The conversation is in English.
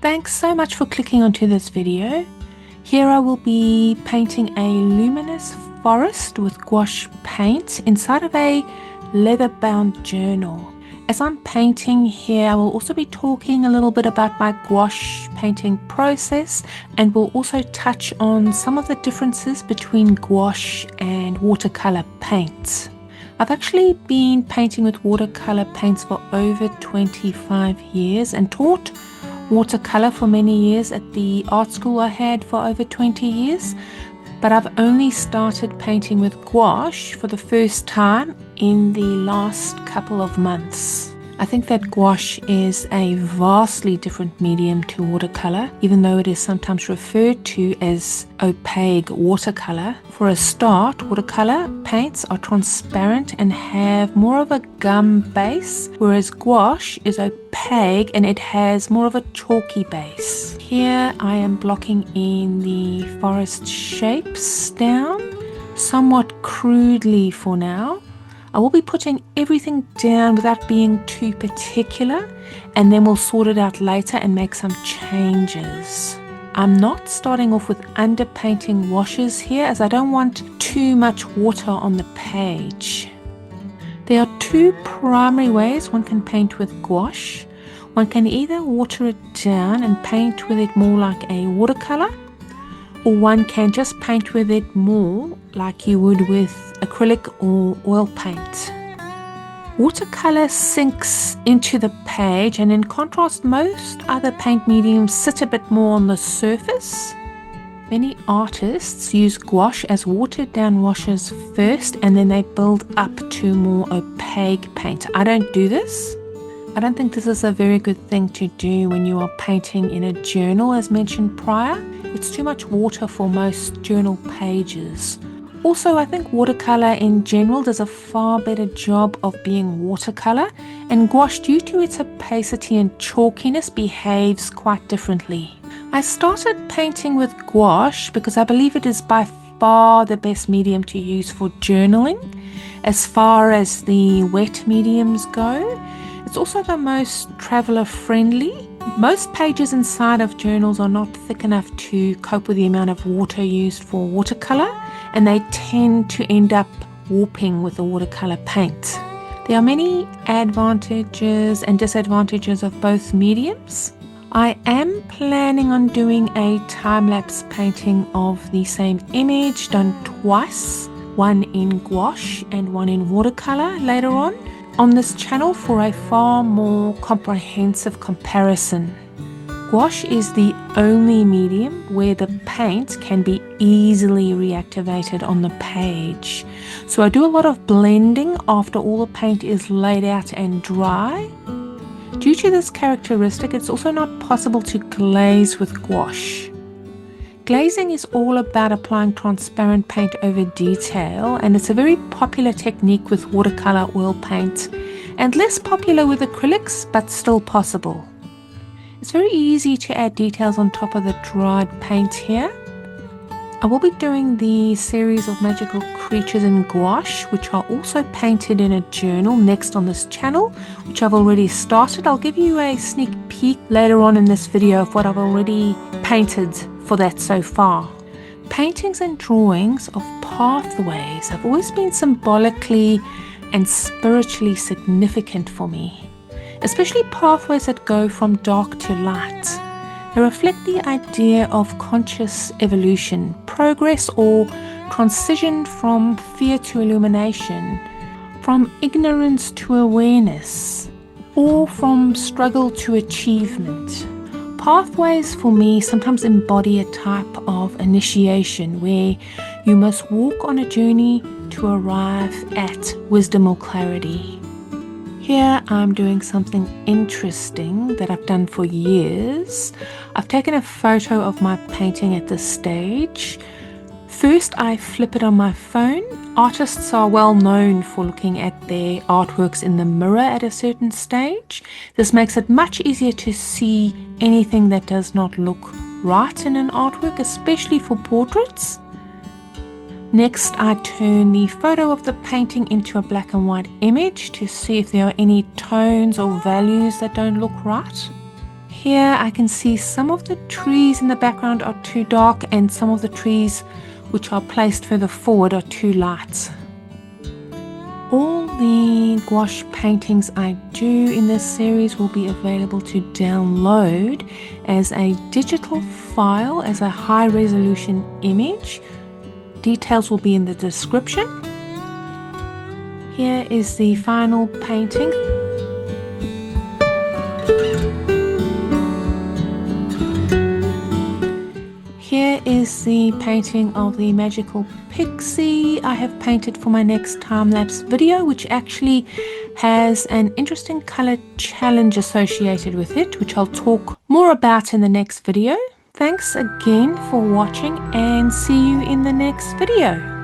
Thanks so much for clicking onto this video. Here I will be painting a luminous forest with gouache paint inside of a leather-bound journal. As I'm painting here, I will also be talking a little bit about my gouache painting process, and we'll also touch on some of the differences between gouache and watercolor paint. I've actually been painting with watercolor paints for over 25 years and taught watercolor for many years at the art school I had for over 20 years, but I've only started painting with gouache for the first time in the last couple of months. I think that gouache is a vastly different medium to watercolor, even though it is sometimes referred to as opaque watercolor. For a start, watercolor paints are transparent and have more of a gum base, whereas gouache is opaque and it has more of a chalky base. Here I am blocking in the forest shapes down, somewhat crudely for now. I will be putting everything down without being too particular, and then we'll sort it out later and make some changes. I'm not starting off with underpainting washes here, as I don't want too much water on the page. There are two primary ways one can paint with gouache. One can either water it down and paint with it more like a watercolor, or one can just paint with it more like you would with acrylic or oil paint. Watercolor sinks into the page, and in contrast, most other paint mediums sit a bit more on the surface. Many artists use gouache as watered down washes first, and then they build up to more opaque paint. I don't do this. I don't think this is a very good thing to do when you are painting in a journal, as mentioned prior. It's too much water for most journal pages. Also, I think watercolor in general does a far better job of being watercolor, and gouache, due to its opacity and chalkiness, behaves quite differently. I started painting with gouache because I believe it is by far the best medium to use for journaling. As far as the wet mediums go, it's also the most traveler friendly. Most pages inside of journals are not thick enough to cope with the amount of water used for watercolor, and they tend to end up warping with the watercolor paint. There are many advantages and disadvantages of both mediums. I am planning on doing a time-lapse painting of the same image done twice, one in gouache and one in watercolor later on this channel for a far more comprehensive comparison. Gouache is the only medium where the paint can be easily reactivated on the page. So I do a lot of blending after all the paint is laid out and dry. Due to this characteristic, it's also not possible to glaze with gouache. Glazing is all about applying transparent paint over detail, and it's a very popular technique with watercolor oil paint and less popular with acrylics, but still possible. It's very easy to add details on top of the dried paint here. I will be doing the series of magical creatures in gouache, which are also painted in a journal next on this channel, which I've already started. I'll give you a sneak peek later on in this video of what I've already painted for that so far. Paintings and drawings of pathways have always been symbolically and spiritually significant for me, especially pathways that go from dark to light. They reflect the idea of conscious evolution, progress, or transition from fear to illumination, from ignorance to awareness, or from struggle to achievement. Pathways for me sometimes embody a type of initiation where you must walk on a journey to arrive at wisdom or clarity. Here I'm doing something interesting that I've done for years. I've taken a photo of my painting at this stage. First I flip it on my phone. Artists are well known for looking at their artworks in the mirror at a certain stage. This makes it much easier to see anything that does not look right in an artwork, especially for portraits. Next, I turn the photo of the painting into a black and white image to see if there are any tones or values that don't look right. Here I can see some of the trees in the background are too dark and some of the trees which are placed further forward are too light. All the gouache paintings I do in this series will be available to download as a digital file, as a high resolution image. Details will be in the description. Here is the final painting. Here is the painting of the magical pixie I have painted for my next time-lapse video, which actually has an interesting color challenge associated with it, which I'll talk more about in the next video. Thanks again for watching and see you in the next video.